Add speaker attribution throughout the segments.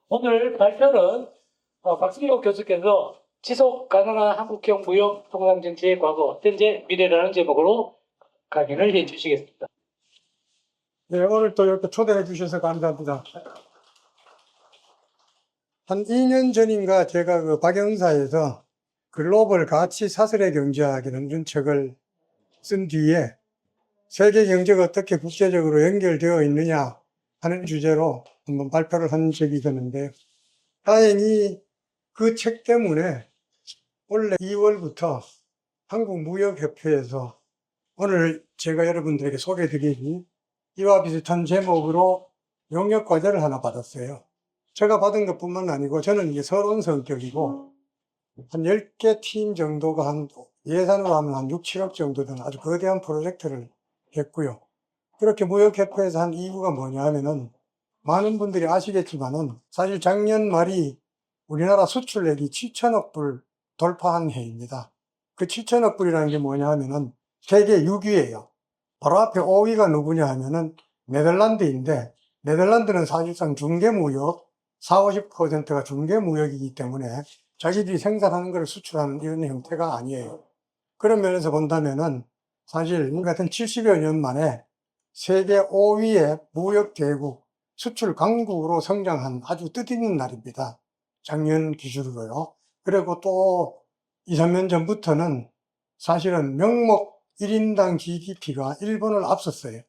Speaker 1: 오늘 발표는 박승록 교수께서 지속 가능한 한국형 무역 통상 정치의 과거, 현재, 미래라는 제목으로 강연을 해 주시겠습니다.
Speaker 2: 네, 오늘 또 이렇게 초대해 주셔서 감사합니다. 한 2년 전인가 제가 그 박영사에서 글로벌 가치 사슬의 경제학이라는 이런 책을 쓴 뒤에 세계 경제가 어떻게 국제적으로 연결되어 있느냐 하는 주제로 한번 발표를 한 적이 있었는데요. 다행히 그 책 때문에 올해 2월부터 한국무역협회에서 오늘 제가 여러분들에게 소개해드리니 이와 비슷한 제목으로 용역과제를 하나 받았어요. 제가 받은 것뿐만 아니고 저는 이게 서론 성격이고 한 10개 팀 정도가 한 예산으로 하면 한 6, 7억 정도 되는 아주 거대한 프로젝트를 했고요. 그렇게 무역협회에서 한 이유가 뭐냐 하면은 많은 분들이 아시겠지만은 사실 작년 말이 우리나라 수출액이 7천억 불 돌파한 해입니다. 그 7천억 불이라는 게 뭐냐 하면은 세계 6위예요. 바로 앞에 5위가 누구냐 하면은 네덜란드인데 네덜란드는 사실상 중개무역 40, 50%가 중개무역이기 때문에 자기들이 생산하는 걸 수출하는 이런 형태가 아니에요. 그런 면에서 본다면은 사실 같은 70여 년 만에 세계 5위의 무역 대국, 수출 강국으로 성장한 아주 뜻있는 날입니다. 작년 기준으로요. 그리고 또 2, 3년 전부터는 사실은 명목 1인당 GDP가 일본을 앞섰어요.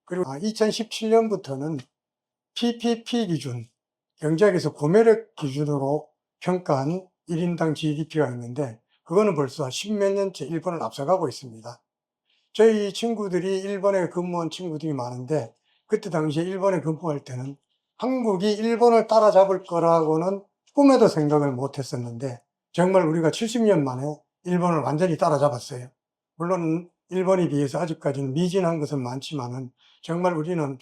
Speaker 2: 그리고 2017년부터는 PPP 기준, 경제학에서 구매력 기준으로 평가한 1인당 GDP가 있는데 그거는 벌써 10몇 년째 일본을 앞서가고 있습니다. 저희 친구들이 일본에 근무한 친구들이 많은데 그때 당시에 일본에 근무할 때는 한국이 일본을 따라잡을 거라고는 꿈에도 생각을 못 했었는데 정말 우리가 70년 만에 일본을 완전히 따라잡았어요. 물론 일본에 비해서 아직까지는 미진한 것은 많지만은 정말 우리는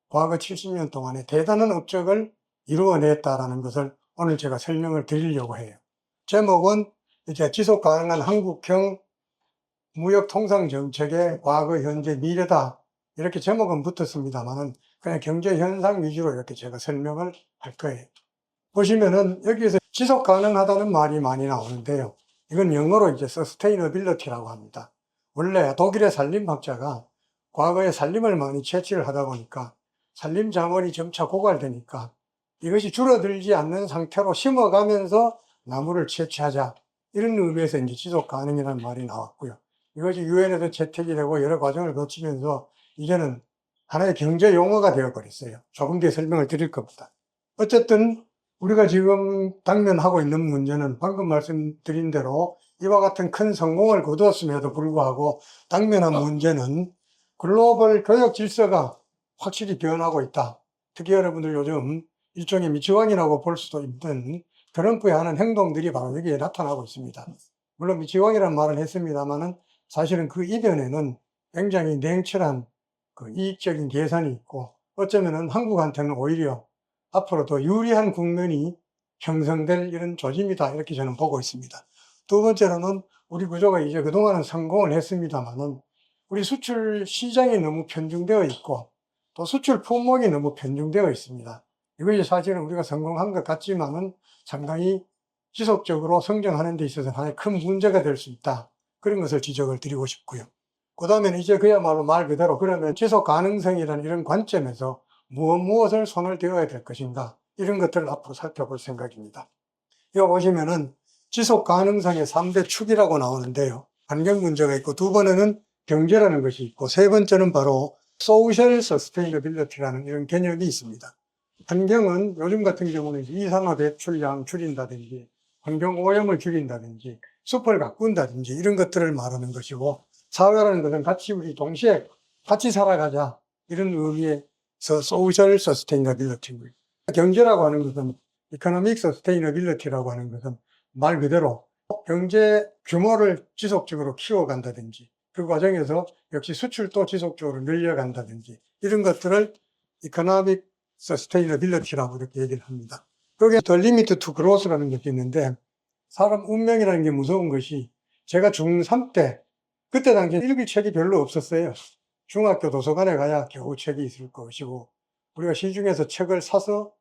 Speaker 2: 과거 70년 동안에 대단한 업적을 이루어냈다라는 것을 오늘 제가 설명을 드리려고 해요. 제목은 이제 지속 가능한 한국형 무역 통상 정책의 과거, 현재, 미래다. 이렇게 제목은 붙었습니다만은 그냥 경제 현상 위주로 이렇게 제가 설명을 할 거예요. 보시면은 여기에서 지속 가능하다는 말이 많이 나오는데요. 이건 영어로 이제 sustainability라고 합니다. 원래 독일의 산림학자가 과거에 산림을 많이 채취를 하다 보니까 산림 자원이 점차 고갈되니까 이것이 줄어들지 않는 상태로 심어가면서 나무를 채취하자. 이런 의미에서 이제 지속 가능이라는 말이 나왔고요. 이것이 유엔에도 채택이 되고 여러 과정을 거치면서 이제는 하나의 경제 용어가 되어버렸어요. 조금 뒤에 설명을 드릴 겁니다. 어쨌든 우리가 지금 당면하고 있는 문제는 방금 말씀드린 대로 이와 같은 큰 성공을 거두었음에도 불구하고 당면한 문제는 글로벌 교역 질서가 확실히 변하고 있다. 특히 여러분들 요즘 일종의 미치광이라고 볼 수도 있는 트럼프의 하는 행동들이 바로 여기에 나타나고 있습니다. 물론 미치광이라는 말은 했습니다만은 사실은 그 이변에는 굉장히 냉철한 그 이익적인 계산이 있고 어쩌면은 한국한테는 오히려 앞으로 더 유리한 국면이 형성될 이런 조짐이다. 이렇게 저는 보고 있습니다. 두 번째로는 우리 구조가 이제 그동안은 성공을 했습니다만은 우리 수출 시장이 너무 편중되어 있고 또 수출 품목이 너무 편중되어 있습니다. 이것이 사실은 우리가 성공한 것 같지만은 상당히 지속적으로 성장하는 데 있어서 하나의 큰 문제가 될 수 있다. 그런 것을 지적을 드리고 싶고요. 그 다음에는 이제 그야말로 말 그대로 그러면 지속 가능성이라는 이런 관점에서 무엇을 손을 대어야 될 것인가 이런 것들을 앞으로 살펴볼 생각입니다. 이거 보시면은 지속 가능성의 3대 축이라고 나오는데요. 환경 문제가 있고 두 번째는 경제라는 것이 있고 세 번째는 바로 소셜 서스테이너빌리티라는 이런 개념이 있습니다. 환경은 요즘 같은 경우는 이산화 배출량 줄인다든지 환경 오염을 줄인다든지 숲을 가꾼다든지 이런 것들을 말하는 것이고 사회라는 것은 같이 우리 동시에 같이 살아가자 이런 의미에서 소셜 서스테이너빌리티입니다. 경제라고 하는 것은 이코노믹 서스테이너빌리티라고 하는 것은 말 그대로 경제 규모를 지속적으로 키워간다든지 그 과정에서 역시 수출도 지속적으로 늘려간다든지 이런 것들을 이코노믹 서스테이너빌리티라고 이렇게 얘기를 합니다. 거기에 더 리미트 투 그로스라는 것이 있는데 사람 운명이라는 게 무서운 것이 제가 중3 때 그때 당시에 읽을 책이 별로 없었어요. 중학교 도서관에 가야 겨우 책이 있을 것이고 우리가 시중에서 책을 사서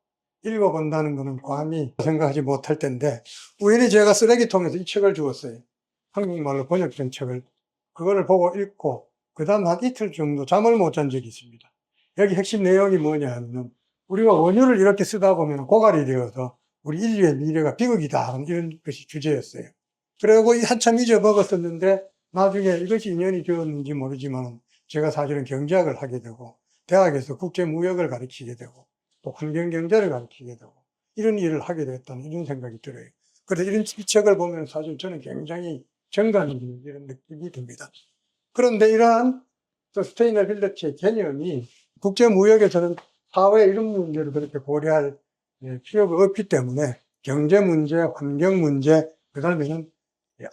Speaker 2: 읽어본다는 것은 감히 생각하지 못할 텐데, 우연히 제가 쓰레기통에서 이 책을 주었어요. 한국말로 번역된 책을. 그거를 보고 읽고, 그 다음 한 이틀 정도 잠을 못 잔 적이 있습니다. 여기 핵심 내용이 뭐냐 하면, 우리가 원유를 이렇게 쓰다 보면 고갈이 되어서 우리 인류의 미래가 비극이다 하는 이런 것이 주제였어요. 그리고 한참 잊어먹었었는데, 나중에 이것이 인연이 되었는지 모르지만, 제가 사실은 경제학을 하게 되고, 대학에서 국제무역을 가르치게 되고, 또 환경경제를 가르치게 되고, 이런 일을 하게 됐다는 이런 생각이 들어요. 그래서 이 책을 보면 사실 저는 굉장히 정감이 있는 이런 느낌이 듭니다. 그런데 이러한 서스테이너빌리티의 개념이 국제무역에서는 사회 이런 문제를 그렇게 고려할 필요가 없기 때문에 경제 문제, 환경 문제, 그 다음에는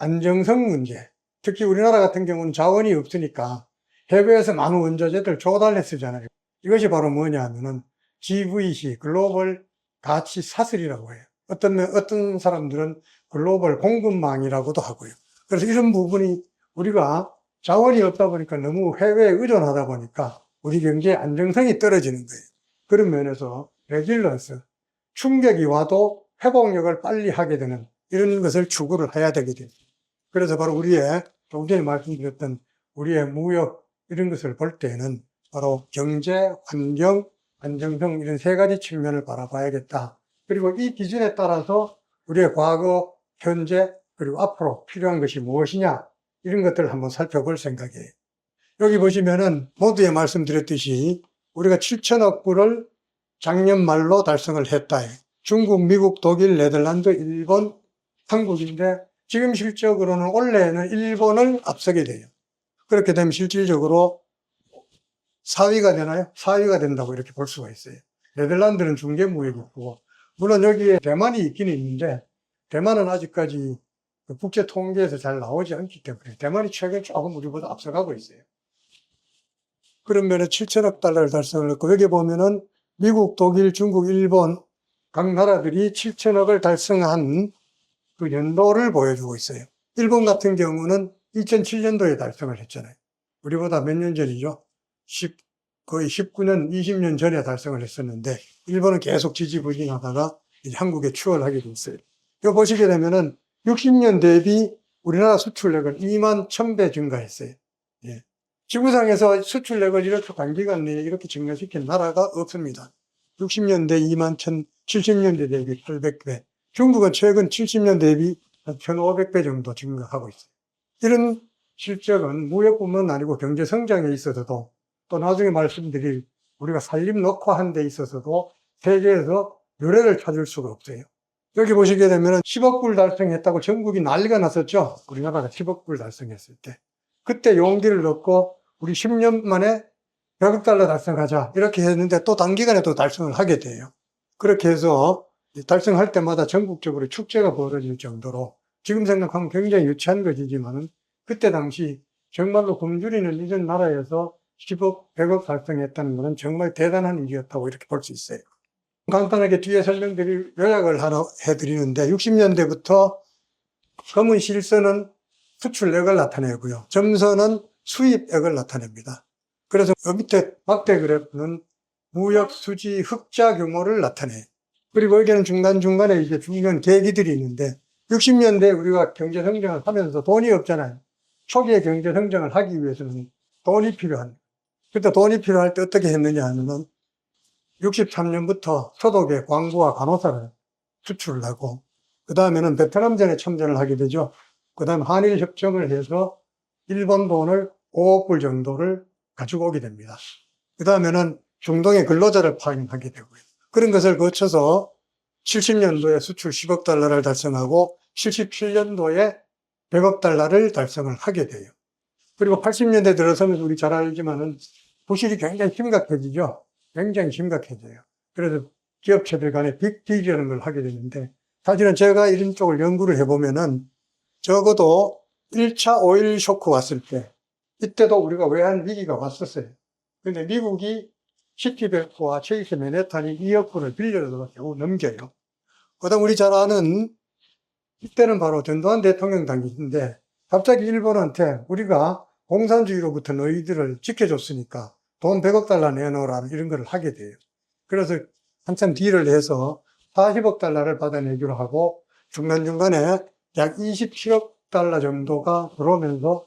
Speaker 2: 안정성 문제, 특히 우리나라 같은 경우는 자원이 없으니까 해외에서 많은 원자재들 조달해 쓰잖아요. 이것이 바로 뭐냐 하면은 GVC, 글로벌 가치 사슬이라고 해요. 어떤 사람들은 글로벌 공급망이라고도 하고요. 그래서 이런 부분이 우리가 자원이 없다 보니까 너무 해외에 의존하다 보니까 우리 경제의 안정성이 떨어지는 거예요. 그런 면에서 레질런스, 충격이 와도 회복력을 빨리 하게 되는 이런 것을 추구를 해야 되게 됩니다. 그래서 바로 조금 전에 말씀드렸던 우리의 무역 이런 것을 볼 때는 바로 경제, 환경, 안정성 이런 세 가지 측면을 바라봐야겠다. 그리고 이 기준에 따라서 우리의 과거, 현재, 그리고 앞으로 필요한 것이 무엇이냐 이런 것들을 한번 살펴볼 생각이에요. 여기 보시면은 모두에 말씀드렸듯이 우리가 7천억 불을 작년 말로 달성을 했다. 중국, 미국, 독일, 네덜란드, 일본, 한국인데 지금 실적으로는 올해는 일본을 앞서게 돼요. 그렇게 되면 실질적으로 4위가 되나요? 4위가 된다고 이렇게 볼 수가 있어요. 네덜란드는 중개무역이 있고, 물론 여기에 대만이 있기는 있는데, 대만은 아직까지 국제 통계에서 잘 나오지 않기 때문에, 대만이 최근 조금 우리보다 앞서가고 있어요. 그런 면에 7천억 달러를 달성을 했고, 여기 보면은 미국, 독일, 중국, 일본, 각 나라들이 7천억을 달성한 그 연도를 보여주고 있어요. 일본 같은 경우는 2007년도에 달성을 했잖아요. 우리보다 몇 년 전이죠? 거의 19년, 20년 전에 달성을 했었는데, 일본은 계속 지지부진하다가 이제 한국에 추월하게 됐어요. 이거 보시게 되면은 60년 대비 우리나라 수출액은 2만 1000배 증가했어요. 예. 지구상에서 수출액을 이렇게 단기간 내에 이렇게 증가시킨 나라가 없습니다. 60년대 2만 1000, 70년대 대비 800배. 중국은 최근 70년 대비 한 1500배 정도 증가하고 있어요. 이런 실적은 무역뿐만 아니고 경제 성장에 있어서도 또 나중에 말씀드릴 우리가 산림 녹화한 데 있어서도 세계에서 유례를 찾을 수가 없어요. 여기 보시게 되면 10억 불 달성했다고 전국이 난리가 났었죠. 우리나라가 10억 불 달성했을 때. 그때 용기를 얻고 우리 10년 만에 100억 달러 달성하자 이렇게 했는데 또 단기간에 또 달성을 하게 돼요. 그렇게 해서 달성할 때마다 전국적으로 축제가 벌어질 정도로 지금 생각하면 굉장히 유치한 것이지만은 그때 당시 정말로 굶주리는 이런 나라에서 10억, 100억 달성했다는 것은 정말 대단한 일이었다고 이렇게 볼 수 있어요. 간단하게 뒤에 설명드릴 요약을 하나 해드리는데 60년대부터 검은 실선은 수출액을 나타내고요. 점선은 수입액을 나타냅니다. 그래서 밑에 막대 그래프는 무역 수지 흑자 규모를 나타내요. 그리고 여기는 중간중간에 이제 중요한 계기들이 있는데 60년대 우리가 경제 성장을 하면서 돈이 없잖아요. 초기에 경제 성장을 하기 위해서는 돈이 필요합니다. 그때 돈이 필요할 때 어떻게 했느냐 하면은 63년부터 서독에 광부와 간호사를 수출을 하고 그 다음에는 베트남전에 참전을 하게 되죠. 그 다음 한일 협정을 해서 일본 돈을 5억 불 정도를 가지고 오게 됩니다. 그 다음에는 중동의 근로자를 파견하게 되고요. 그런 것을 거쳐서 70년도에 수출 10억 달러를 달성하고 77년도에 100억 달러를 달성을 하게 돼요. 그리고 80년대 들어서면 우리 잘 알지만은 부실이 굉장히 심각해지죠. 굉장히 심각해져요. 그래서 기업체들 간에 빅딜이라는 걸 하게 되는데 사실은 제가 이런 쪽을 연구를 해보면은 적어도 1차 오일 쇼크 왔을 때 이때도 우리가 외환 위기가 왔었어요. 근데 미국이 시티백과 체이스 맨해탄이 2억 불을 빌려서 겨우 넘겨요. 그 다음 우리 잘 아는 이때는 바로 전두환 대통령 당시인데 갑자기 일본한테 우리가 공산주의로부터 너희들을 지켜줬으니까 돈 100억 달러 내놓으라 이런 걸 하게 돼요. 그래서 한참 딜을 해서 40억 달러를 받아내기로 하고 중간중간에 약 27억 달러 정도가 들어오면서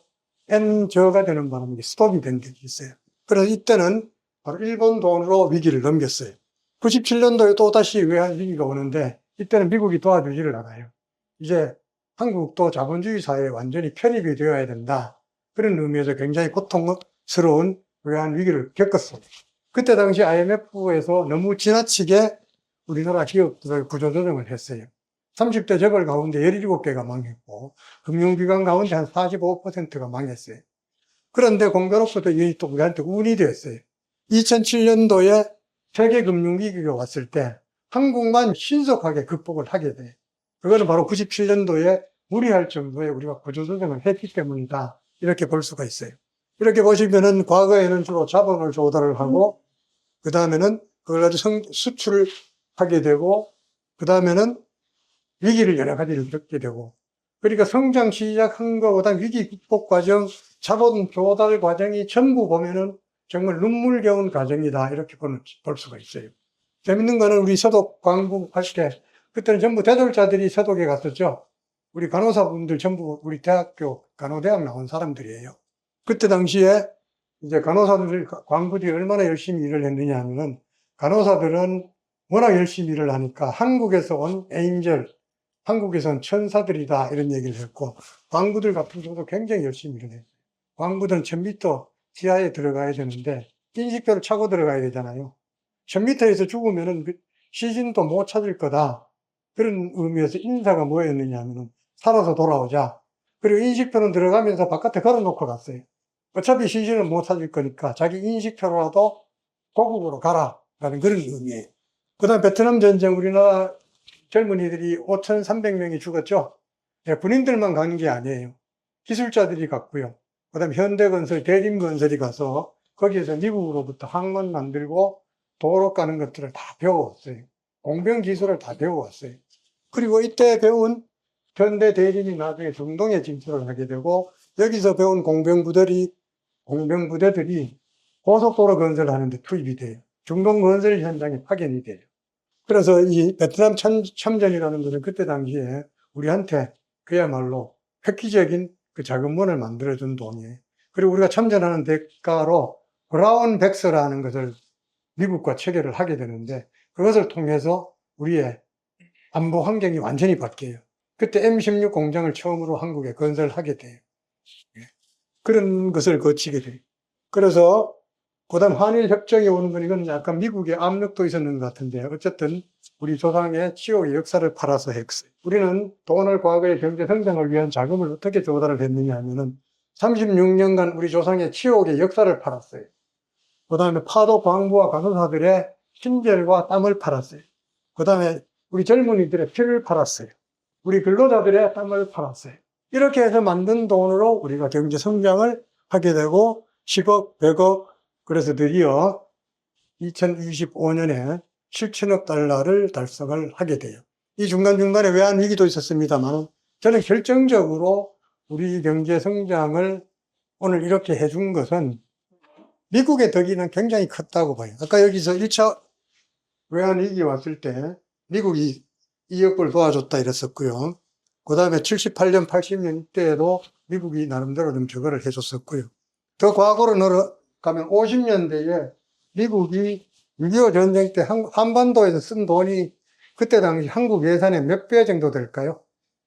Speaker 2: N저가 되는 바람에 스톱이 된 게 있어요. 그래서 이때는 바로 일본 돈으로 위기를 넘겼어요. 97년도에 또다시 외환 위기가 오는데 이때는 미국이 도와주지를 않아요. 이제 한국도 자본주의 사회에 완전히 편입이 되어야 된다. 그런 의미에서 굉장히 고통스러운 외환 위기를 겪었어요. 그때 당시 IMF에서 너무 지나치게 우리나라 기업들을 구조조정을 했어요. 30대 재벌 가운데 17개가 망했고 금융기관 가운데 한 45%가 망했어요. 그런데 공교롭게도 이게 또 우리한테 운이 됐어요. 2007년도에 세계 금융위기가 왔을 때 한국만 신속하게 극복을 하게 돼요. 그거는 바로 97년도에 무리할 정도의 우리가 구조조정을 했기 때문이다. 이렇게 볼 수가 있어요. 이렇게 보시면은 과거에는 주로 자본을 조달을 하고 그 다음에는 그걸 가지고 수출을 하게 되고 그 다음에는 위기를 여러 가지를 겪게 되고 그러니까 성장 시작한 것보다 위기 극복 과정, 자본 조달 과정이 전부 보면은 정말 눈물겨운 과정이다 이렇게 볼 수가 있어요. 재밌는 거는 우리 서독 광부 할 때 그때는 전부 대졸자들이 서독에 갔었죠. 우리 간호사분들 전부 우리 대학교 간호대학 나온 사람들이에요. 그때 당시에 이제 간호사들 광부들이 얼마나 열심히 일을 했느냐 하면은 간호사들은 워낙 열심히 일을 하니까 한국에서 온 에인젤, 한국에서 온 천사들이다 이런 얘기를 했고 광부들 같은 경우도 굉장히 열심히 일을 해요. 광부들은 1000m 지하에 들어가야 되는데 인식표를 차고 들어가야 되잖아요. 1000m에서 죽으면은 시신도 못 찾을 거다. 그런 의미에서 인사가 뭐였느냐 하면은 살아서 돌아오자. 그리고 인식표는 들어가면서 바깥에 걸어놓고 갔어요. 어차피 시신은 못 찾을 거니까 자기 인식표로라도 고국으로 가라. 라는 그런 의미예요. 그 다음 베트남 전쟁 우리나라 젊은이들이 5,300명이 죽었죠. 네, 군인들만 가는 게 아니에요. 기술자들이 갔고요. 그 다음 현대건설, 대림건설이 가서 거기에서 미국으로부터 항만 만들고 도로 까는 것들을 다 배워왔어요. 공병 기술을 다 배워왔어요. 그리고 이때 배운 현대 대림이 나중에 중동에 진출을 하게 되고 여기서 배운 공병부대들이 고속도로 건설하는 데 투입이 돼요. 중동 건설 현장에 파견이 돼요. 그래서 이 베트남 참전이라는 것은 그때 당시에 우리한테 그야말로 획기적인 그 자금문을 만들어준 돈이에요. 그리고 우리가 참전하는 대가로 브라운 백서라는 것을 미국과 체결을 하게 되는데 그것을 통해서 우리의 안보 환경이 완전히 바뀌어요. 그때 M16 공장을 처음으로 한국에 건설하게 돼요. 그런 것을 거치게 돼요. 그래서 그다음 한일 협정이 오는 건 이건 약간 미국의 압력도 있었는 것 같은데 어쨌든 우리 조상의 치욕의 역사를 팔아서 했어요. 우리는 돈을 과거의 경제 성장을 위한 자금을 어떻게 조달을 했느냐 하면은 36년간 우리 조상의 치욕의 역사를 팔았어요. 그 다음에 파도 광부와 간호사들의 신절과 땀을 팔았어요. 그 다음에 우리 젊은이들의 피를 팔았어요. 우리 근로자들의 땀을 팔았어요. 이렇게 해서 만든 돈으로 우리가 경제 성장을 하게 되고 10억, 100억, 그래서 드디어 2025년에 7천억 달러를 달성을 하게 돼요. 이 중간중간에 외환 위기도 있었습니다만 저는 결정적으로 우리 경제 성장을 오늘 이렇게 해준 것은 미국의 덕이는 굉장히 컸다고 봐요. 아까 여기서 1차 외환 위기 왔을 때 미국이 2억 불 도와줬다 이랬었고요. 그 다음에 78년, 80년 이때에도 미국이 나름대로 좀 저거를 해줬었고요. 더 과거로 가면 50년대에 미국이 6.25 전쟁 때 한반도에서 쓴 돈이 그때 당시 한국 예산의 몇 배 정도 될까요?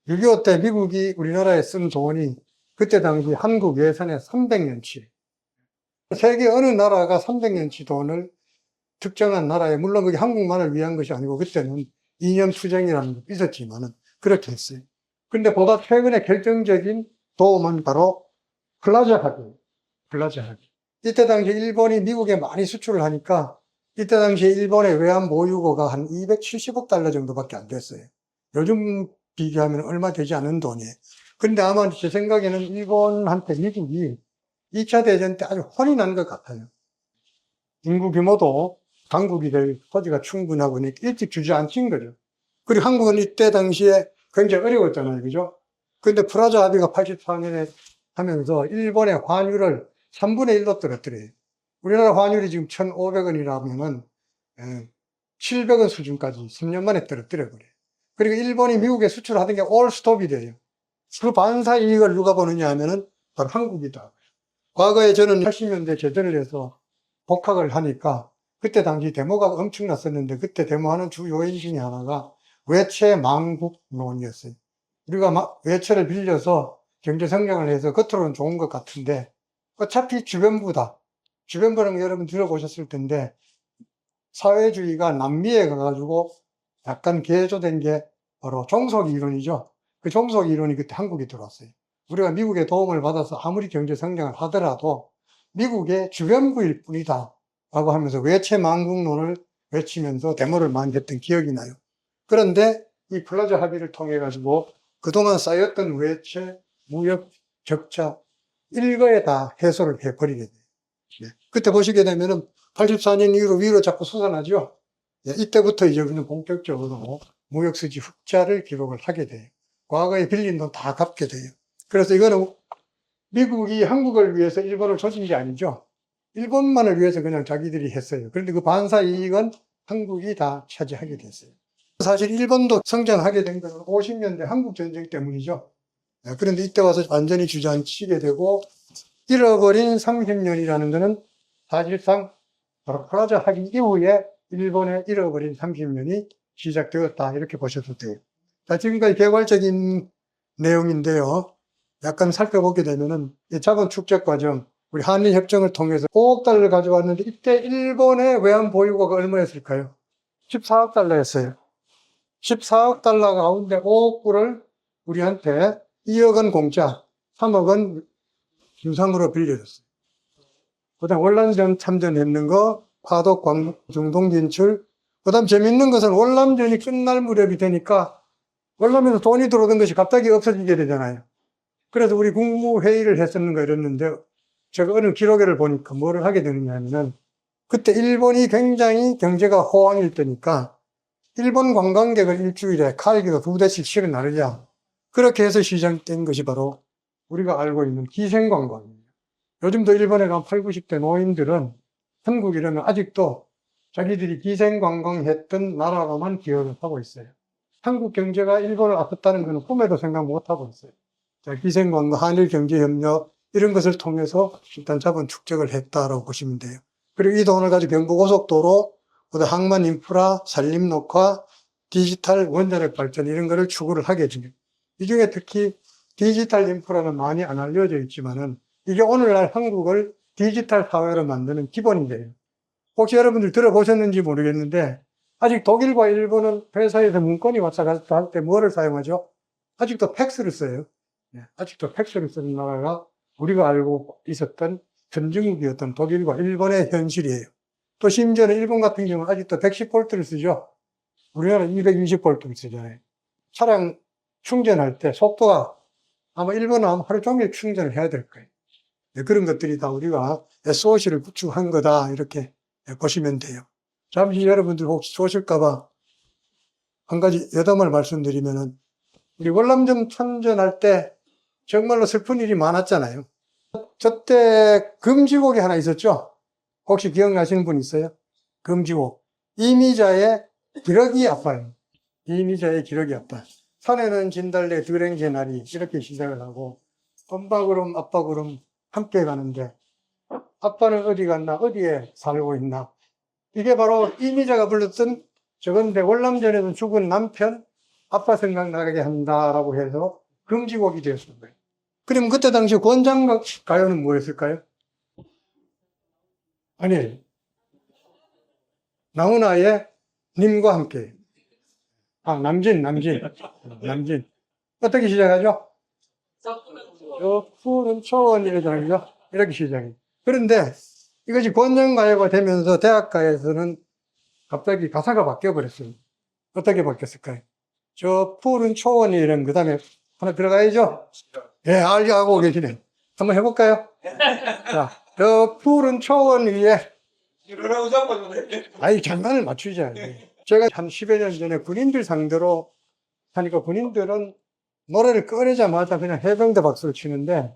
Speaker 2: 6.25 때 미국이 우리나라에 쓴 돈이 그때 당시 한국 예산의 300년치. 세계 어느 나라가 300년치 돈을 특정한 나라에, 물론 그게 한국만을 위한 것이 아니고 그때는 이념 투쟁이라는 것도 있었지만은 그렇게 했어요. 근데 보다 최근에 결정적인 도움은 바로 플라자 합의. 플라자 합의. 이때 당시 일본이 미국에 많이 수출을 하니까 이때 당시 일본의 외환 보유고가 한 270억 달러 정도밖에 안 됐어요. 요즘 비교하면 얼마 되지 않은 돈이에요. 근데 아마 제 생각에는 일본한테 미국이 2차 대전 때 아주 혼이 난 것 같아요. 인구 규모도 강국이 될 소지가 충분하고 일찍 주저앉힌 거죠. 그리고 한국은 이때 당시에 굉장히 어려웠잖아요. 그죠? 근데 프라자 합의가 84년에 하면서 일본의 환율을 3분의 1로 떨어뜨려요. 우리나라 환율이 지금 1,500원이라면은 700원 수준까지 10년 만에 떨어뜨려버려요. 그리고 일본이 미국에 수출하던 게 올 스톱이 돼요. 그 반사 이익을 누가 보느냐 하면은 바로 한국이다. 과거에 저는 80년대 제대를 해서 복학을 하니까 그때 당시 데모가 엄청났었는데 그때 데모하는 주 요인 중에 하나가 외채 망국론이었어요. 우리가 외채를 빌려서 경제 성장을 해서 겉으로는 좋은 것 같은데 어차피 주변부다. 주변부는 여러분 들어보셨을 텐데 사회주의가 남미에 가가지고 약간 개조된 게 바로 종속 이론이죠. 그 종속 이론이 그때 한국에 들어왔어요. 우리가 미국의 도움을 받아서 아무리 경제 성장을 하더라도 미국의 주변부일 뿐이다 라고 하면서 외채망국론을 외치면서 데모를 많이 했던 기억이 나요. 그런데 이 플라자 합의를 통해 가지고 그동안 쌓였던 외채, 무역, 적자 일거에 다 해소를 해버리게 돼요. 그때 보시게 되면은 84년 이후로 위로 자꾸 솟아나죠. 이때부터 이제 우리는 본격적으로 무역수지 흑자를 기록을 하게 돼요. 과거에 빌린 돈 다 갚게 돼요. 그래서 이거는 미국이 한국을 위해서 일본을 조진 게 아니죠. 일본만을 위해서 그냥 자기들이 했어요. 그런데 그 반사 이익은 한국이 다 차지하게 됐어요. 사실 일본도 성장하게 된 건 50년대 한국전쟁 때문이죠. 그런데 이때 와서 완전히 주저앉히게 되고 잃어버린 30년이라는 것은 사실상 바로 플라자 합의 이후에 일본의 잃어버린 30년이 시작되었다 이렇게 보셔도 돼요. 자, 지금까지 개괄적인 내용인데요. 약간 살펴보게 되면은 이 자본 축적 과정, 우리 한일 협정을 통해서 5억 달러를 가져왔는데 이때 일본의 외환 보유고가 얼마였을까요? 14억 달러였어요. 14억 달러 가운데 5억 불을 우리한테 2억은 공짜, 3억은 유상으로 빌려줬어요. 그다음 월남전 참전했는 거, 파독, 광복, 중동 진출. 그다음 재밌는 것은 월남전이 끝날 무렵이 되니까 월남에서 돈이 들어오던 것이 갑자기 없어지게 되잖아요. 그래서 우리 국무회의를 했었는가 이랬는데 제가 어느 기록에를 보니까 뭐를 하게 되느냐 하면은 그때 일본이 굉장히 경제가 호황일 때니까 일본 관광객을 일주일에 칼기가 2대씩 실어 나르자. 그렇게 해서 시작된 것이 바로 우리가 알고 있는 기생관광입니다. 요즘도 일본에 가면 80, 90대 노인들은 한국 이러면 아직도 자기들이 기생관광했던 나라로만 기억을 하고 있어요. 한국 경제가 일본을 앞섰다는 것은 꿈에도 생각 못 하고 있어요. 자, 기생관광, 한일경제협력 이런 것을 통해서 일단 자본 축적을 했다라고 보시면 돼요. 그리고 이 돈을 가지고 경부고속도로, 항만 인프라, 산림녹화, 디지털 원자력 발전 이런 거를 추구를 하게 됩니다. 이 중에 특히 디지털 인프라는 많이 안 알려져 있지만은 이게 오늘날 한국을 디지털 사회로 만드는 기본인데요. 혹시 여러분들 들어보셨는지 모르겠는데 아직 독일과 일본은 회사에서 문건이 왔다 갔다 할 때 뭐를 사용하죠? 아직도 팩스를 써요. 아직도 팩스를 쓰는 나라가 우리가 알고 있었던 선진국이었던 독일과 일본의 현실이에요. 또 심지어는 일본 같은 경우는 아직도 110V를 쓰죠. 우리나라는 220V를 쓰잖아요. 차량 충전할 때 속도가 아마 일본은 아마 하루 종일 충전을 해야 될 거예요. 그런 것들이 다 우리가 SOC를 구축한 거다 이렇게 보시면 돼요. 잠시 여러분들 혹시 좋으실까봐 한 가지 여담을 말씀드리면은 우리 월남전 참전할 때 정말로 슬픈 일이 많았잖아요. 저때 금지곡이 하나 있었죠? 혹시 기억나시는 분 있어요? 금지곡. 이미자의 기러기 아빠예요. 이미자의 기러기 아빠. 산에는 진달래 들행개나리 이렇게 시작을 하고 엄마구름 아빠구름 함께 가는데 아빠는 어디 갔나 어디에 살고 있나 이게 바로 이미자가 불렀던 저건데 월남전에서 죽은 남편 아빠 생각나게 한다라고 해서 금지곡이 되었을 거예요. 그러면 그때 당시 권장가요는 뭐였을까요? 아니, 나훈아의 님과 함께. 남진. 어떻게 시작하죠? 저 푸른 초원이라잖아요. 이렇게 시작해요. 그런데 이것이 권장가요가 되면서 대학가에서는 갑자기 가사가 바뀌어버렸어요. 어떻게 바뀌었을까요? 저 푸른 초원이라는 그 다음에 하나 들어가야죠? 예, 알고 계시네. 한번 해볼까요? 자, 저 푸른 초원 위에 아이, 장단을 맞추자. 제가 한 10여 년 전에 군인들 상대로 하니까 군인들은 노래를 꺼내자마자 그냥 해병대 박수를 치는데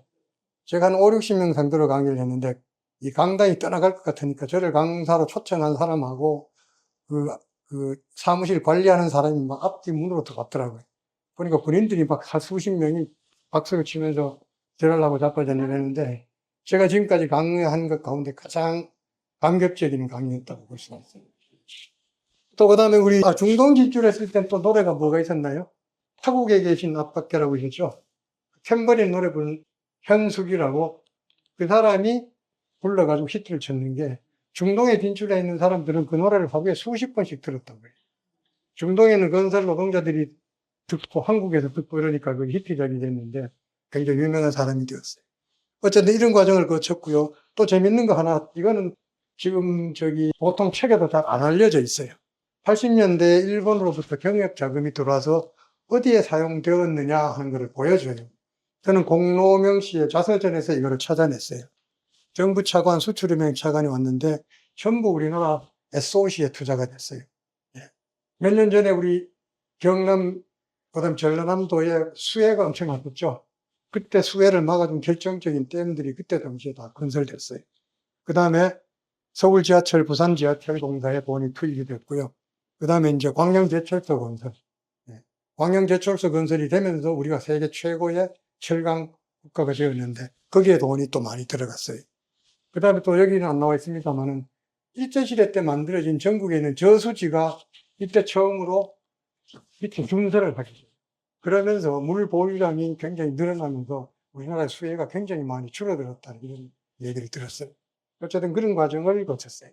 Speaker 2: 제가 한 5, 60명 상대로 강의를 했는데 이 강단이 떠나갈 것 같으니까 저를 강사로 초청한 사람하고 그 그 사무실 관리하는 사람이 막 앞뒤 문으로 들어갔더라고요. 보니까 군인들이 막 수십 명이 박수를 치면서 들어가려고 자빠졌는데 제가 지금까지 강의한 것 가운데 가장 감격적인 강의였다고 볼 수가 있어요. 또 그다음에 우리 중동 진출했을 땐 또 노래가 뭐가 있었나요? 타국에 계신 앞밖에라고 있었죠. 탬버린 노래 부른 현숙이라고 그 사람이 불러가지고 히트를 쳤는 게 중동에 진출해 있는 사람들은 그 노래를 하루에 수십 번씩 들었던 거예요. 중동에는 건설 노동자들이 듣고 한국에서 듣고 이러니까 그 히트작이 됐는데 굉장히 유명한 사람이 되었어요. 어쨌든 이런 과정을 거쳤고요. 또 재밌는 거 하나, 이거는 지금 보통 책에도 잘 안 알려져 있어요. 80년대 일본으로부터 경역 자금이 들어와서 어디에 사용되었느냐 하는 것을 보여줘요. 저는 공로명 씨의 자서전에서 이거를 찾아냈어요. 정부 차관, 수출은행 차관이 왔는데 전부 우리나라 SOC에 투자가 됐어요. 몇 년 전에 우리 경남, 그다음 전라남도에 수해가 엄청 났었죠. 그때 수해를 막아준 결정적인 댐들이 그때 당시에 다 건설됐어요. 그 다음에 서울 지하철, 부산 지하철 공사에 돈이 투입이 됐고요. 그 다음에 이제 광양제철소 건설. 광양제철소 건설이 되면서 우리가 세계 최고의 철강 국가가 되었는데 거기에 돈이 또 많이 들어갔어요. 그 다음에 또 여기는 안 나와 있습니다만은 일제시대 때 만들어진 전국에 있는 저수지가 이때 처음으로 밑에 준설을 하게 돼요. 그러면서 물 보유량이 굉장히 늘어나면서 우리나라의 수해가 굉장히 많이 줄어들었다는 이런 얘기를 들었어요. 어쨌든 그런 과정을 거쳤어요.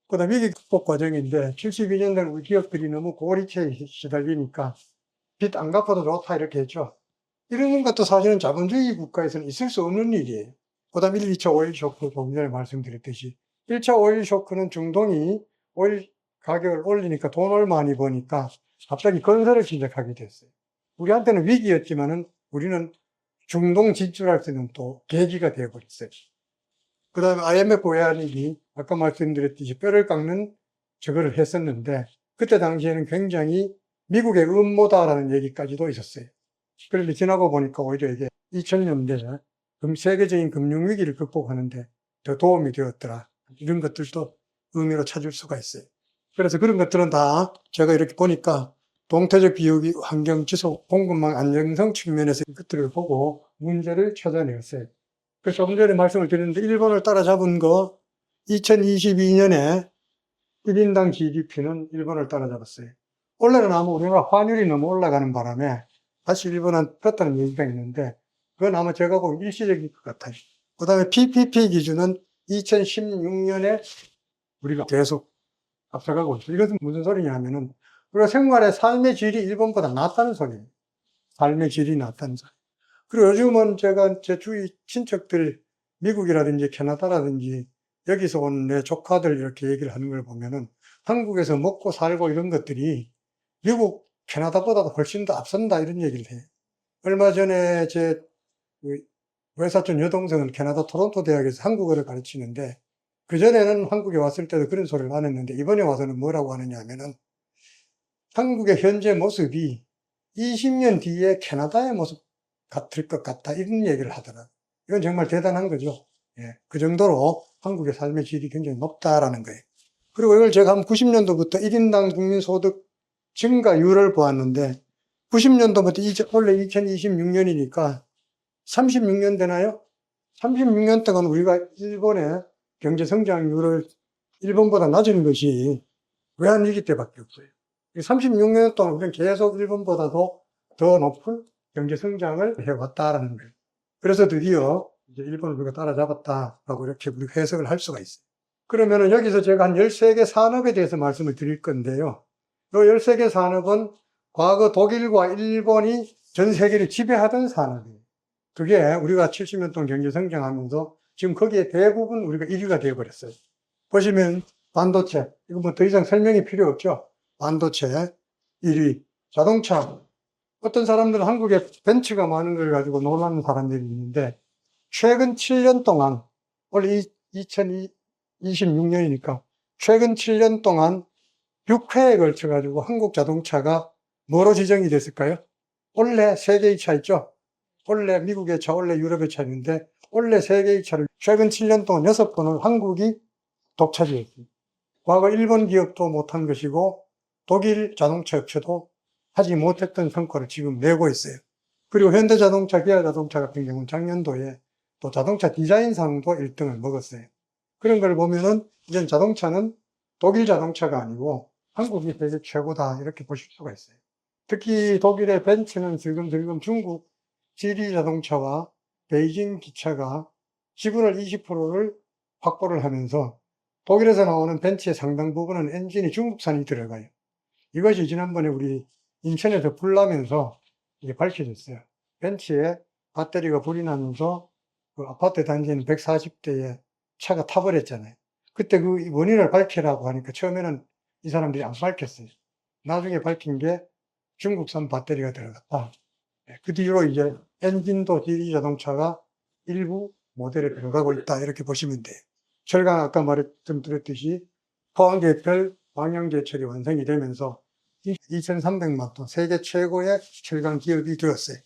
Speaker 2: 그 다음 위기 극복 과정인데 72년대는 우리 기업들이 너무 고리체에 시달리니까 빚 안 갚아도 좋다 이렇게 했죠. 이런 것도 사실은 자본주의 국가에서는 있을 수 없는 일이에요. 그 다음 1, 2차 오일 쇼크 조금 전에 말씀드렸듯이 1차 오일 쇼크는 중동이 오일 가격을 올리니까 돈을 많이 버니까 갑자기 건설을 시작하게 됐어요. 우리한테는 위기였지만은 우리는 중동 진출할 수 있는 또 계기가 되어버렸어요. 그 다음에 IMF 외환위기, 아까 말씀드렸듯이 뼈를 깎는 저거를 했었는데 그때 당시에는 굉장히 미국의 음모다라는 얘기까지도 있었어요. 그런데 지나고 보니까 오히려 이게 2000년대 세계적인 금융위기를 극복하는데 더 도움이 되었더라. 이런 것들도 의미로 찾을 수가 있어요. 그래서 그런 것들은 다 제가 이렇게 보니까 동태적 비유기 환경 지속 공급망 안정성 측면에서 것들을 보고 문제를 찾아내었어요. 그래서 조금 전에 말씀을 드렸는데 일본을 따라잡은 거 2022년에 1인당 GDP는 일본을 따라잡았어요. 원래는 아마 우리나라 환율이 너무 올라가는 바람에 다시 일본은 폈다는 얘기가 있는데 그건 아마 제가 보기엔 일시적일 것 같아요. 그 다음에 PPP 기준은 2016년에 우리가 계속 앞서가고 있어요. 이것은 무슨 소리냐 하면은 우리가 생활의 삶의 질이 일본보다 낫다는 소리예요. 삶의 질이 낫다는 소리. 그리고 요즘은 제가 제 주위 친척들 미국이라든지 캐나다라든지 여기서 온 내 조카들 이렇게 얘기를 하는 걸 보면은 한국에서 먹고 살고 이런 것들이 미국, 캐나다보다도 훨씬 더 앞선다 이런 얘기를 해요. 얼마 전에 제 외사촌 여동생은 캐나다 토론토 대학에서 한국어를 가르치는데 그전에는 한국에 왔을 때도 그런 소리를 안 했는데 이번에 와서는 뭐라고 하느냐 하면은 한국의 현재 모습이 20년 뒤에 캐나다의 모습 같을 것 같다 이런 얘기를 하더라고요. 이건 정말 대단한 거죠. 예, 그 정도로 한국의 삶의 질이 굉장히 높다라는 거예요. 그리고 이걸 제가 한 90년도부터 1인당 국민소득 증가율을 보았는데 90년도부터 원래 2026년이니까 36년 되나요? 36년 동안 우리가 일본의 경제 성장률을 일본보다 낮은 것이 외환위기 때밖에 없어요. 36년 동안 우리는 계속 일본보다도 더 높은 경제 성장을 해왔다라는 거예요. 그래서 드디어 이제 일본을 우리가 따라잡았다라고 이렇게 우리가 해석을 할 수가 있어요. 그러면은 여기서 제가 한 13개 산업에 대해서 말씀을 드릴 건데요. 이 13개 산업은 과거 독일과 일본이 전 세계를 지배하던 산업이에요. 그게 우리가 70년 동안 경제 성장하면서 지금 거기에 대부분 우리가 1위가 되어버렸어요. 보시면 반도체, 이거 뭐 더 이상 설명이 필요 없죠. 반도체 1위, 자동차. 어떤 사람들은 한국에 벤츠가 많은 걸 가지고 놀라는 사람들이 있는데 최근 7년 동안, 원래 2026년이니까 최근 7년 동안 6회에 걸쳐 가지고 한국 자동차가 뭐로 지정이 됐을까요? 원래 세계의 차 있죠? 원래 미국의 차, 원래 유럽의 차인데 원래 세계의 차를 최근 7년 동안 6번을 한국이 독차지했습니다. 과거 일본 기업도 못한 것이고 독일 자동차 업체도 하지 못했던 성과를 지금 내고 있어요. 그리고 현대자동차, 기아자동차 같은 경우는 작년도에 또 자동차 디자인상도 1등을 먹었어요. 그런 걸 보면은 이제 자동차는 독일 자동차가 아니고 한국이 세계 최고다 이렇게 보실 수가 있어요. 특히 독일의 벤츠는 슬금슬금 중국 지리 자동차와 베이징 기차가 지분을 20%를 확보를 하면서 독일에서 나오는 벤츠의 상당 부분은 엔진이 중국산이 들어가요. 이것이 지난번에 우리 인천에서 불 나면서 이게 밝혀졌어요. 벤츠에 배터리가 불이 나면서 그 아파트 단지인 140대에 차가 타버렸잖아요. 그때 그 원인을 밝히라고 하니까 처음에는 이 사람들이 안 밝혔어요. 나중에 밝힌 게 중국산 배터리가 들어갔다. 그 뒤로 이제 엔진도 지리 자동차가 일부 모델에 들어가고 있다. 이렇게 보시면 돼요. 철강 아까 말씀드렸듯이 포항제철, 광양제철이 완성이 되면서 2,300만 톤, 세계 최고의 철강 기업이 되었어요.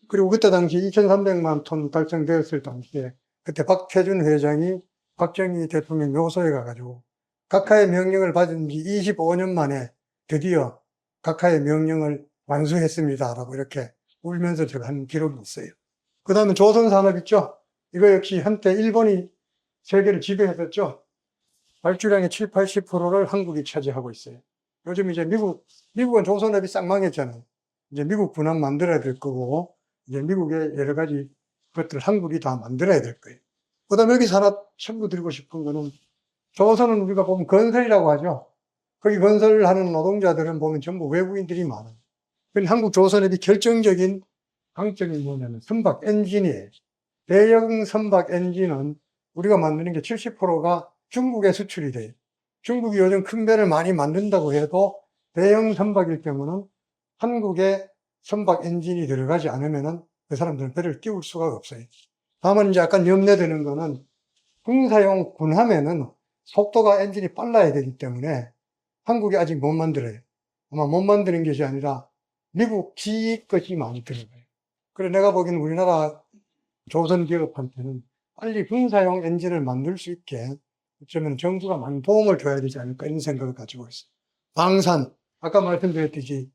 Speaker 2: 그리고 그때 당시 2,300만 톤 달성되었을 당시에 그때 박태준 회장이 박정희 대통령 묘소에 가가지고 각하의 명령을 받은 지 25년 만에 드디어 각하의 명령을 완수했습니다라고 이렇게 울면서 제가 한 기록이 있어요. 그 다음에 조선산업 있죠? 이거 역시 한때 일본이 세계를 지배했었죠? 발주량의 7, 80%를 한국이 차지하고 있어요. 요즘 이제 미국은 조선업이 싹 망했잖아요. 이제 미국 군함 만들어야 될 거고, 이제 미국의 여러 가지 것들을 한국이 다 만들어야 될 거예요. 그 다음에 여기서 하나 첨부 드리고 싶은 거는, 조선은 우리가 보면 건설이라고 하죠. 거기 건설을 하는 노동자들은 보면 전부 외국인들이 많아요. 근데 한국 조선업이 결정적인 강점이 뭐냐면 선박 엔진이에요. 대형 선박 엔진은 우리가 만드는 게 70%가 중국에 수출이 돼요. 중국이 요즘 큰 배를 많이 만든다고 해도 대형 선박일 경우는 한국에 선박 엔진이 들어가지 않으면은 그 사람들은 배를 띄울 수가 없어요. 다만 이제 약간 염려되는 거는 군사용 군함에는 속도가 엔진이 빨라야 되기 때문에 한국이 아직 못 만들어요. 아마 못 만드는 것이 아니라 미국 지 것이 많이 들어가요. 그래서 내가 보기에는 우리나라 조선 기업한테는 빨리 군사용 엔진을 만들 수 있게 어쩌면 정부가 많은 도움을 줘야 되지 않을까 이런 생각을 가지고 있어요. 방산, 아까 말씀드렸듯이